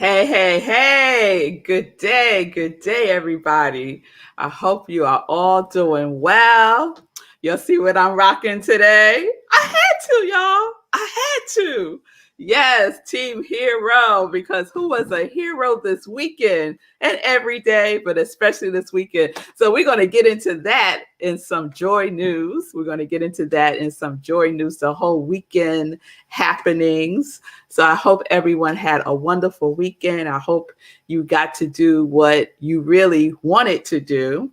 Hey. Good day, everybody. I hope you are all doing well. You'll see what I'm rocking today. I had to, y'all. I had to. Yes, Team Hero, because who was a hero this weekend and every day, but especially this weekend? So we're going to get into that in some joy news. The whole weekend happenings. So I hope everyone had a wonderful weekend. I hope you got to do what you really wanted to do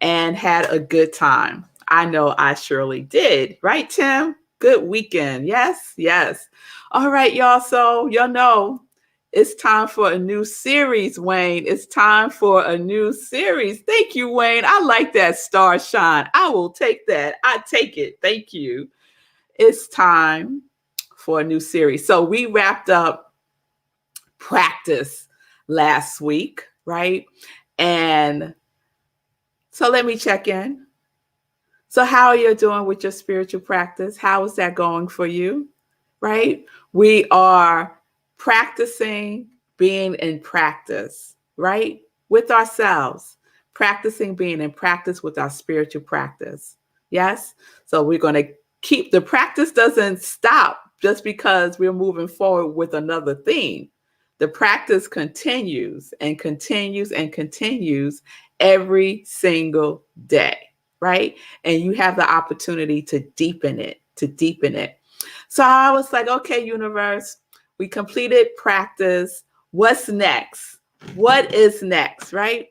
and had a good time. I know I surely did. Right, Tim? Good weekend. Yes. All right, y'all. So y'all know it's time for a new series, Wayne. It's time for a new series. Thank you, Wayne. I like that star shine. I will take that. I take it. Thank you. It's time for a new series. So we wrapped up practice last week, right? And so let me check in. So how are you doing with your spiritual practice? How is that going for you, right? We are practicing being in practice, right? With ourselves, practicing being in practice with our spiritual practice. Yes? So we're going to keep the practice doesn't stop just because we're moving forward with another theme. The practice continues and continues and continues every single day, right? And you have the opportunity to deepen it. So I was like, okay, universe, we completed practice. What's next? What is next, right?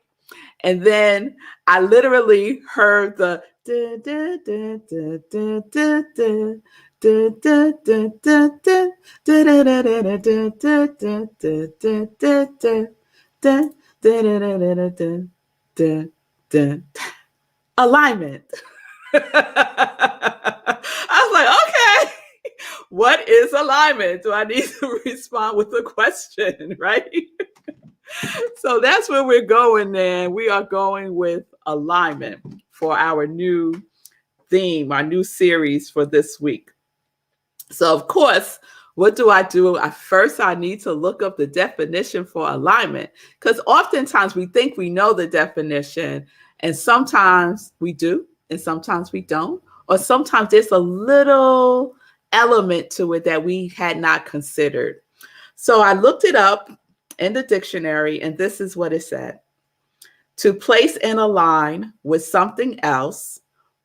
And then I literally heard the da, da, da, da, da, da, da. Da, da, da, da, da, da, da, da, da, da, da, da, da, da, da, da, da, da, da, da. Alignment. I was like, okay, what is alignment? Do I need to respond with a question, right? So that's where we're going then. We are going with alignment for our new theme, our new series for this week. So, of course, what do? First, I need to look up the definition for alignment because oftentimes we think we know the definition, and sometimes we do, and sometimes we don't, or sometimes there's a little element to it that we had not considered. So I looked it up in the dictionary, and this is what it said: to place in a line with something else,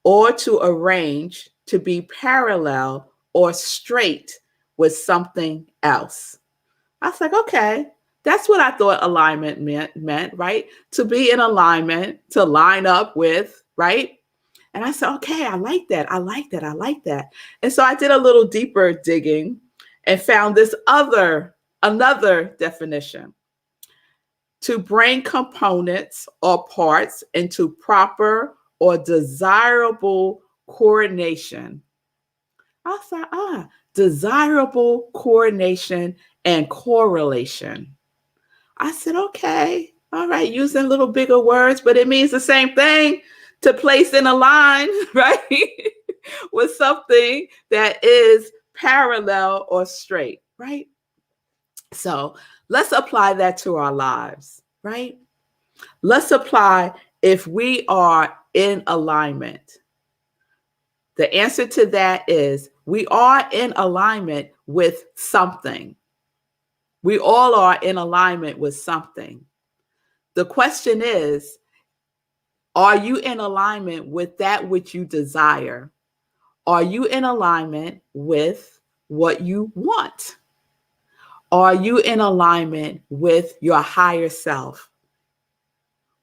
or to arrange to be parallel or straight with something else. I was like, okay, that's what I thought alignment meant, right? To be in alignment, to line up with, right? And I said, okay, I like that. And so I did a little deeper digging and found another definition: to bring components or parts into proper or desirable coordination. I thought, desirable coordination and correlation. I said, okay, all right, using a little bigger words, but it means the same thing: to place in a line, right? With something that is parallel or straight, right? So let's apply that to our lives, right? Let's apply if we are in alignment. The answer to that is we are in alignment with something. We all are in alignment with something. The question is, are you in alignment with that which you desire? Are you in alignment with what you want? Are you in alignment with your higher self?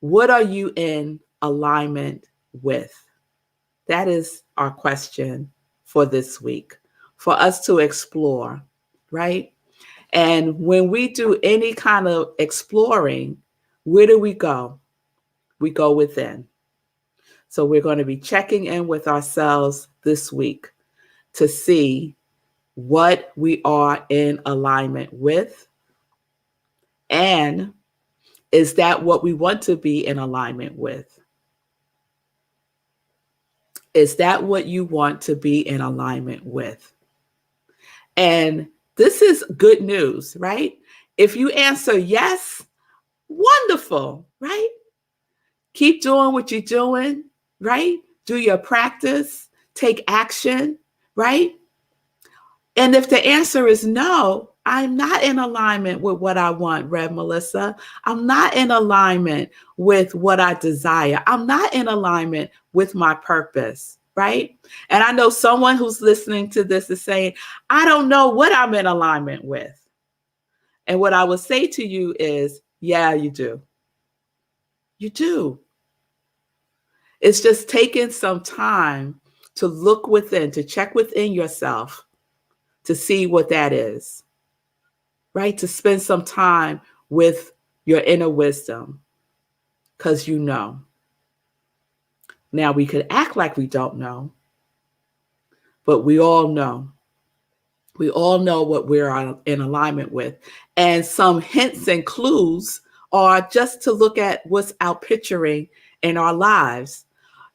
What are you in alignment with? That is our question for this week, for us to explore, right? And when we do any kind of exploring, where do we go? We go within. So we're going to be checking in with ourselves this week to see what we are in alignment with. And is that what we want to be in alignment with? Is that what you want to be in alignment with? And this is good news, right? If you answer yes, wonderful, right? Keep doing what you're doing, right? Do your practice, take action, right? And if the answer is no, I'm not in alignment with what I want, Rev Melissa. I'm not in alignment with what I desire. I'm not in alignment with my purpose, right? And I know someone who's listening to this is saying, I don't know what I'm in alignment with. And what I would say to you is, yeah, you do. You do. It's just taking some time to look within, to check within yourself, to see what that is, right? To spend some time with your inner wisdom, because you know. Now, we could act like we don't know, but we all know. We all know what we're in alignment with. And some hints and clues are just to look at what's out picturing in our lives.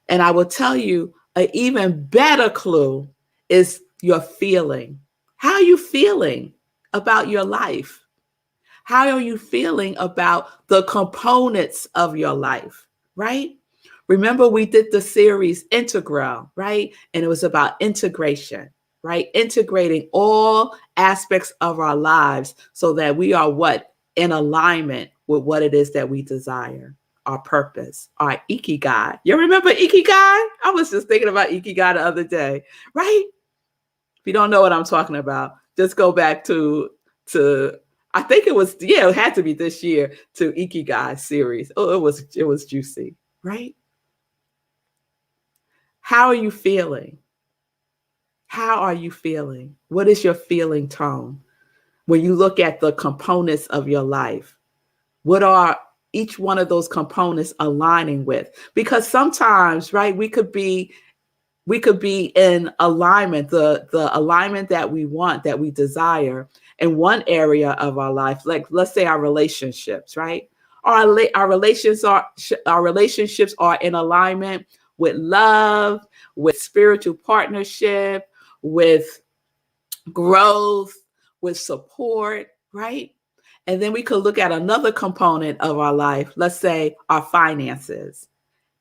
And I will tell you, an even better clue is your feeling. How are you feeling about your life? How are you feeling about the components of your life, right? Remember, we did the series Integral, right? And it was about integration, right? Integrating all aspects of our lives so that we are what? In alignment with what it is that we desire, our purpose, our ikigai. You remember ikigai? I was just thinking about ikigai the other day, right? If you don't know what I'm talking about, just go back to I think it had to be this year, to Ikigai series. Oh, it was juicy, right? How are you feeling? How are you feeling? What is your feeling tone? When you look at the components of your life, what are each one of those components aligning with? Because sometimes, right, we could be in alignment, the alignment that we want, that we desire in one area of our life, like let's say our relationships, right? Our relationships are in alignment with love, with spiritual partnership, with growth, with support, right? And then we could look at another component of our life, let's say our finances,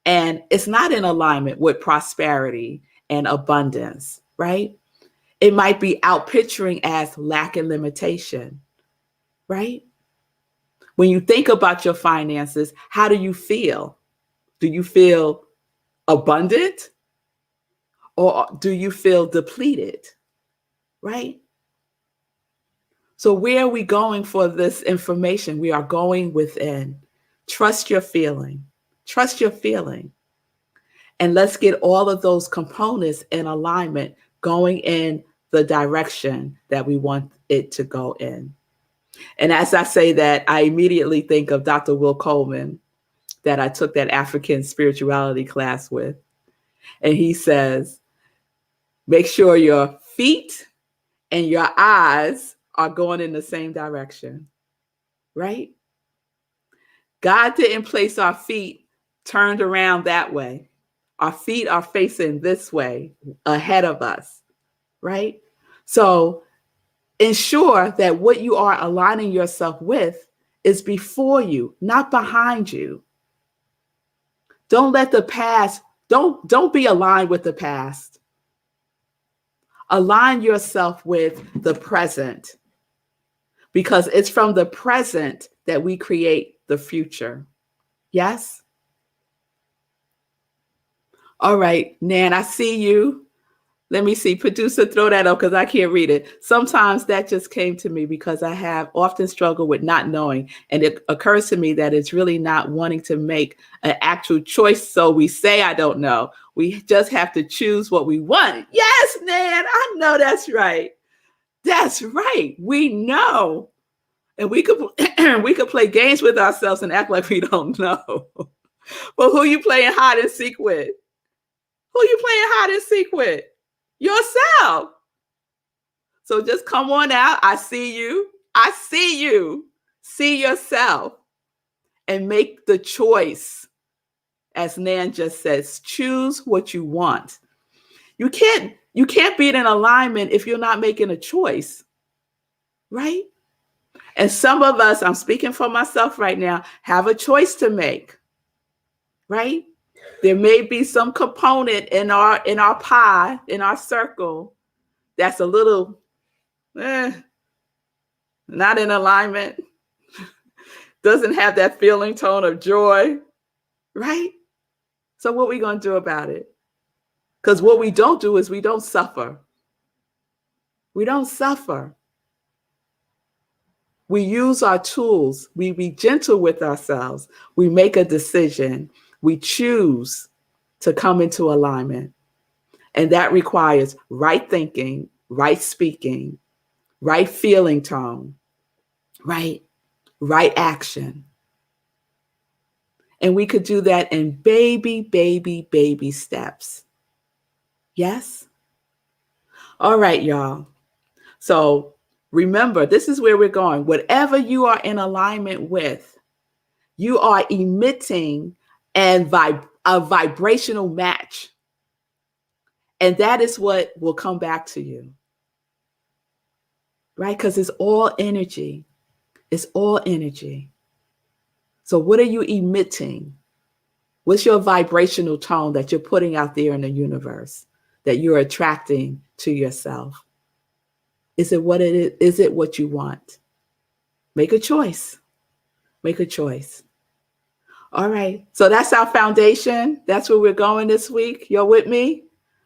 and it's not in alignment with prosperity and abundance, right? It might be out picturing as lack and limitation, right? When you think about your finances, how do you feel? Do you feel abundant or do you feel depleted, right? So where are we going for this information? We are going within. Trust your feeling. Trust your feeling. And let's get all of those components in alignment, going in the direction that we want it to go in. And as I say that, I immediately think of Dr. Will Coleman, that I took that African spirituality class with. And he says, make sure your feet and your eyes are going in the same direction, right? God didn't place our feet turned around that way. Our feet are facing this way, ahead of us, right? So ensure that what you are aligning yourself with is before you, not behind you. Don't let the past, don't be aligned with the past. Align yourself with the present, because it's from the present that we create the future. Yes? All right, Nan, I see you. Let me see. Producer, throw that up because I can't read it. Sometimes that just came to me because I have often struggled with not knowing. And it occurs to me that it's really not wanting to make an actual choice. So we say, I don't know. We just have to choose what we want. Yes, Nan, I know that's right. That's right. We know. And we could we could play games with ourselves and act like we don't know. But who you playing hide and seek with? Who you playing hide and seek with? Yourself. So just come on out. I see you. I see you. See yourself and make the choice. As Nan just says, choose what you want. You can't be in alignment if you're not making a choice, right? And some of us, I'm speaking for myself right now, have a choice to make, right? There may be some component in our pie, in our circle, that's a little not in alignment, doesn't have that feeling tone of joy, right? So what are we going to do about it? Because what we don't do is we don't suffer. We don't suffer. We use our tools. We be gentle with ourselves. We make a decision. We choose to come into alignment. And that requires right thinking, right speaking, right feeling tone, right action. And we could do that in baby steps. Yes? All right, y'all. So remember, this is where we're going. Whatever you are in alignment with, you are emitting a vibrational match. And that is what will come back to you. Right? Because it's all energy. It's all energy. So what are you emitting? What's your vibrational tone that you're putting out there in the universe that you're attracting to yourself? Is it what it is? Is it what you want? Make a choice. Make a choice. All right. So that's our foundation. That's where we're going this week. You're with me?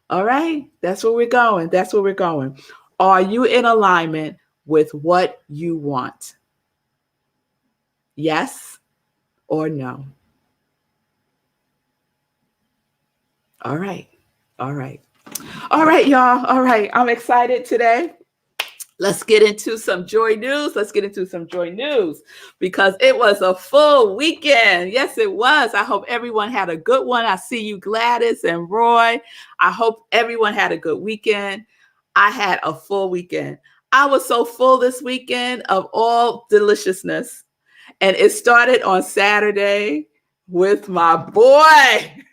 All right. That's where we're going. That's where we're going. Are you in alignment with what you want? Yes or no? All right. All right. All right, y'all. All right. I'm excited today. Let's get into some joy news. Let's get into some joy news because it was a full weekend. Yes, it was. I hope everyone had a good one. I see you, Gladys and Roy. I hope everyone had a good weekend. I had a full weekend. I was so full this weekend of all deliciousness. And it started on Saturday with my boy.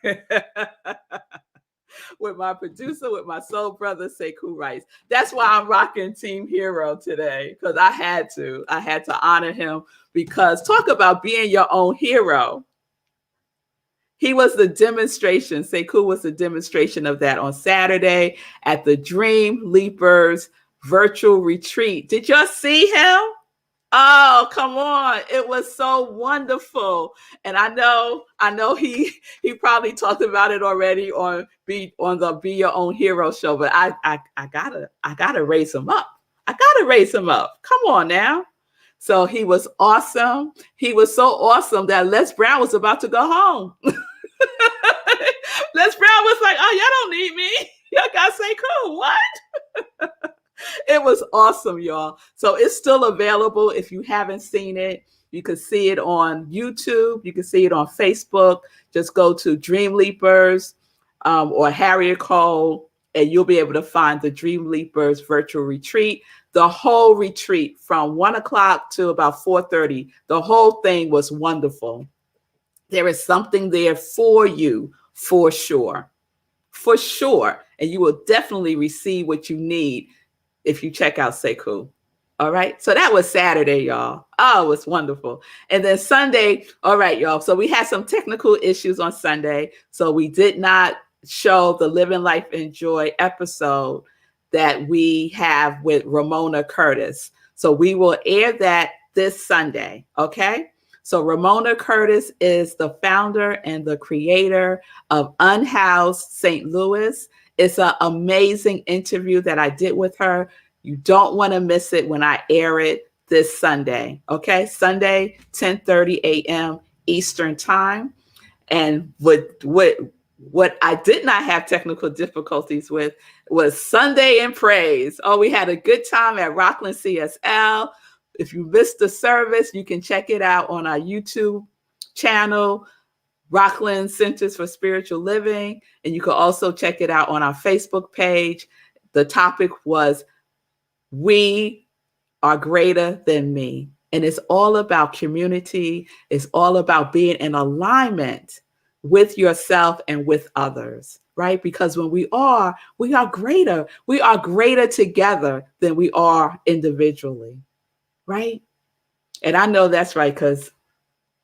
With my producer, with my soul brother, Sekou Rice. That's why I'm rocking Team Hero today, because I had to honor him, because talk about being your own hero. He was the demonstration. Sekou was the demonstration of that on Saturday at the Dream Leapers virtual retreat. Did y'all see him? Oh, come on. It was so wonderful. And I know he probably talked about it already on the Be Your Own Hero show, but I gotta raise him up. I gotta raise him up. Come on now. So he was awesome. He was so awesome that Les Brown was about to go home. Les Brown was like, "Oh, y'all don't need me. Y'all gotta say cool. What?" It was awesome, y'all. So it's still available. If you haven't seen it, you can see it on YouTube. You can see it on Facebook. Just go to Dream Leapers or Harriet Cole, and you'll be able to find the Dream Leapers virtual retreat. The whole retreat from 1 o'clock to about 4:30. The whole thing was wonderful. There is something there for you, for sure. For sure. And you will definitely receive what you need if you check out Sekou. All right. So that was Saturday, y'all. Oh, it was wonderful. And then Sunday. All right, y'all. So we had some technical issues on Sunday. So we did not show the Living Life in Joy episode that we have with Ramona Curtis. So we will air that this Sunday. Okay. So Ramona Curtis is the founder and the creator of Unhoused St. Louis. It's an amazing interview that I did with her. You don't want to miss it when I air it this Sunday. Okay, Sunday, 10:30 a.m. Eastern time. And what I did not have technical difficulties with was Sunday in Praise. Oh, we had a good time at Rockland CSL. If you missed the service, you can check it out on our YouTube channel, Rockland Centers for Spiritual Living. And you can also check it out on our Facebook page. The topic was, "We are greater than me." And it's all about community. It's all about being in alignment with yourself and with others, right? Because when we are greater. We are greater together than we are individually, right? And I know that's right, because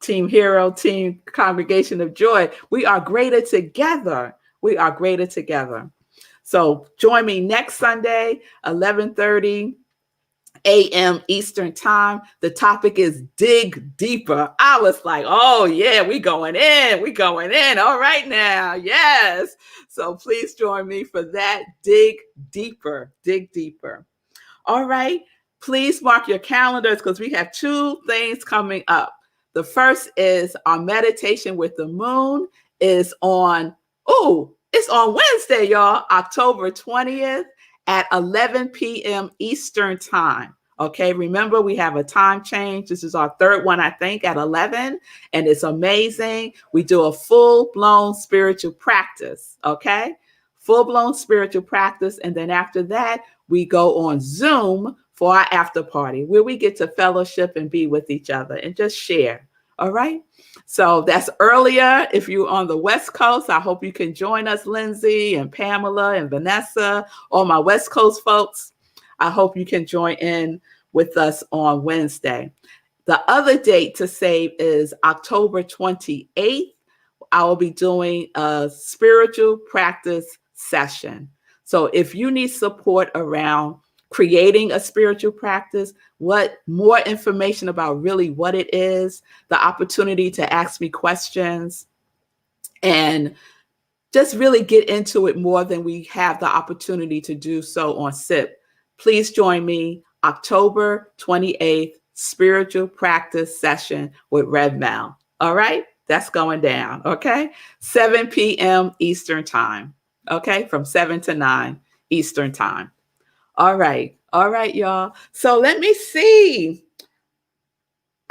Team Hero, Team Congregation of Joy, we are greater together. We are greater together. So join me next Sunday, 11:30 a.m. Eastern Time. The topic is Dig Deeper. I was like, oh, yeah, we going in. We going in. All right now. Yes. So please join me for that. Dig Deeper. Dig Deeper. All right. Please mark your calendars, because we have two things coming up. The first is our meditation with the moon is on, it's on Wednesday, y'all, October 20th at 11 p.m. Eastern Time. Okay, remember we have a time change. This is our third one, I think, at 11, and it's amazing. We do a full-blown spiritual practice, okay? Full-blown spiritual practice, and then after that, we go on Zoom for our after party, where we get to fellowship and be with each other and just share. All right. So that's earlier. If you're on the West Coast, I hope you can join us, Lindsay and Pamela and Vanessa, all my West Coast folks. I hope you can join in with us on Wednesday. The other date to save is October 28th. I will be doing a spiritual practice session. So if you need support around creating a spiritual practice, what more information about really what it is, the opportunity to ask me questions, and just really get into it more than we have the opportunity to do so on SIP, please join me October 28th, spiritual practice session with Rev Mel. All right, that's going down. Okay, 7 p.m. Eastern Time. Okay, from 7 to 9 Eastern Time. All right, y'all. So let me see.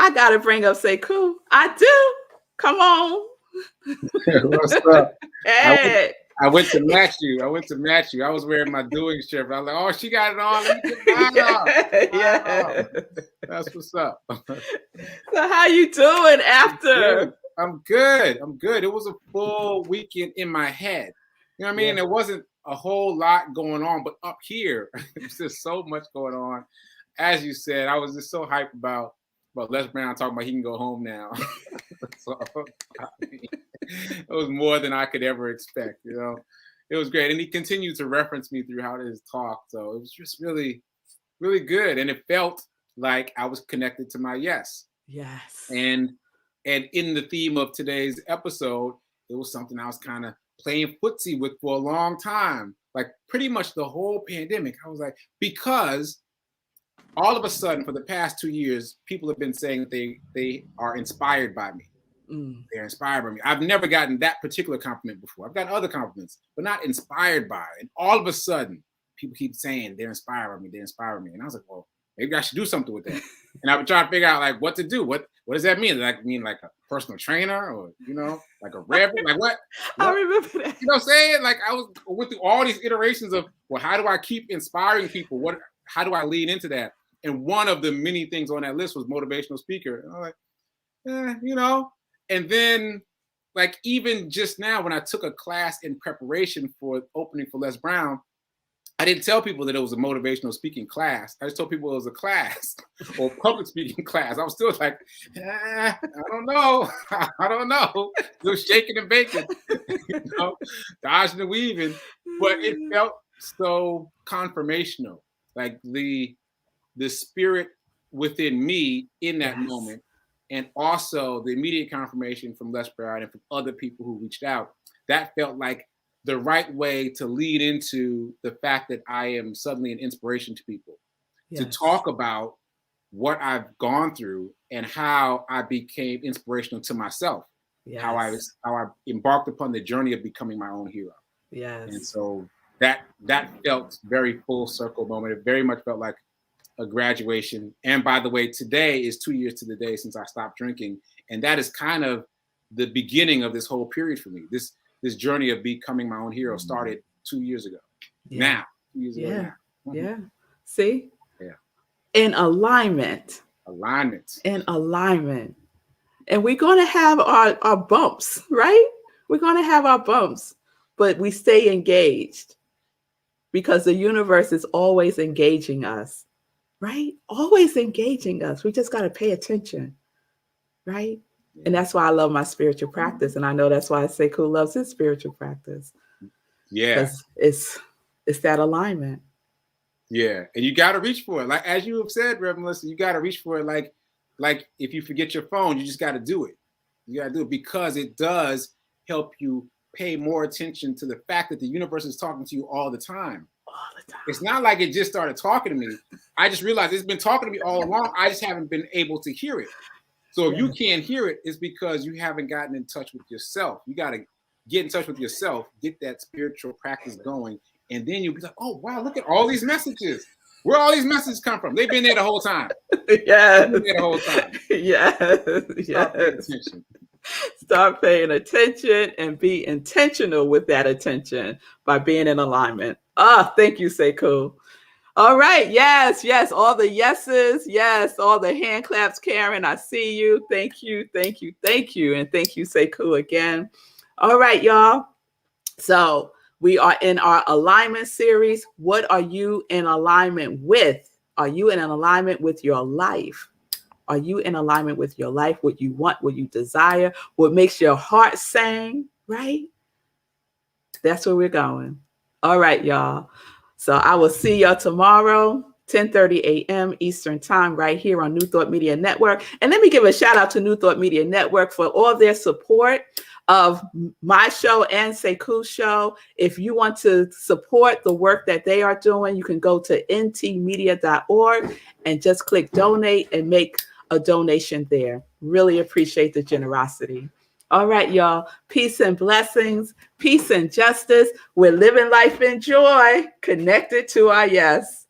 I gotta bring up Sekou. I do. Come on. What's up? Hey. I went to match you. I was wearing my doing shirt. I was like, oh, she got it on. Let me get mine off. Yeah. That's what's up. So how you doing after? I'm good. It was a full weekend in my head. You know what I mean? Yeah. There wasn't a whole lot going on, but up here, there's just so much going on. As you said, I was just so hyped about Les Brown talking about he can go home now. So, I mean, it was more than I could ever expect. You know, it was great, and he continued to reference me throughout his talk. So it was just really, really good, and it felt like I was connected to my yes. Yes. And in the theme of today's episode, it was something I was kind of playing footsie with for a long time, like pretty much the whole pandemic. I was like, because all of a sudden, for the past 2 years, people have been saying that they are inspired by me. They're inspired by me. I've never gotten that particular compliment before. I've gotten other compliments, but not inspired by it. And all of a sudden, people keep saying they're inspired by me. They're inspired by me. And I was like, well, maybe I should do something with that. And I would try to figure out like what to do. What does that mean? Does that mean like a personal trainer, or like a reverend? Like what? I remember that. You know what I'm saying? Like I went through all these iterations of, well, how do I keep inspiring people? How do I lean into that? And one of the many things on that list was motivational speaker. And I was like, and then like even just now when I took a class in preparation for opening for Les Brown, I didn't tell people that it was a motivational speaking class. I just told people it was a class or public speaking class. I was still like, I don't know. I don't know. Still shaking and baking, dodging and weaving. But it felt so confirmational. Like the spirit within me in that moment, and also the immediate confirmation from Les Brown and from other people who reached out, that felt like the right way to lead into the fact that I am suddenly an inspiration to people, to talk about what I've gone through and how I became inspirational to myself, how I embarked upon the journey of becoming my own hero. Yes. And so that felt very full circle moment. It very much felt like a graduation. And by the way, today is 2 years to the day since I stopped drinking. And that is kind of the beginning of this whole period for me. This journey of becoming my own hero started 2 years ago. Now, 2 years ago now. Yeah. See? Yeah. In alignment. And we're going to have our bumps, right? We're going to have our bumps, but we stay engaged because the universe is always engaging us. right? Always engaging us. We just got to pay attention, right? And that's why I love my spiritual practice. And I know that's why Sekou loves his spiritual practice. Yeah. Because it's that alignment. Yeah. And you got to reach for it. Like, as you have said, Rev Melissa, you got to reach for it. Like if you forget your phone, you just got to do it. You got to do it because it does help you pay more attention to the fact that the universe is talking to you all the time. All the time. It's not like it just started talking to me. I just realized it's been talking to me all along. I just haven't been able to hear it. So if you can't hear it, it's because you haven't gotten in touch with yourself. You got to get in touch with yourself, get that spiritual practice going, and then you'll be like, oh, wow, look at all these messages. Where all these messages come from? They've been there the whole time. Yeah. They've been there the whole time. Yes. Start paying attention and be intentional with that attention by being in alignment. Thank you, Sekou. All right. Yes. All the yeses. Yes. All the hand claps, Karen. I see you. Thank you. And thank you, Sekou, again. All right, y'all. So we are in our alignment series. What are you in alignment with? Are you in an alignment with your life? Are you in alignment with your life? What you want, what you desire, what makes your heart sing, right? That's where we're going. All right, y'all. So I will see y'all tomorrow, 10:30 a.m. Eastern time, right here on New Thought Media Network. And let me give a shout out to New Thought Media Network for all their support of my show and Sekou's show. If you want to support the work that they are doing, you can go to ntmedia.org and just click donate and make a donation there. Really appreciate the generosity. All right, y'all. Peace and blessings. Peace and justice. We're living life in joy, connected to our yes.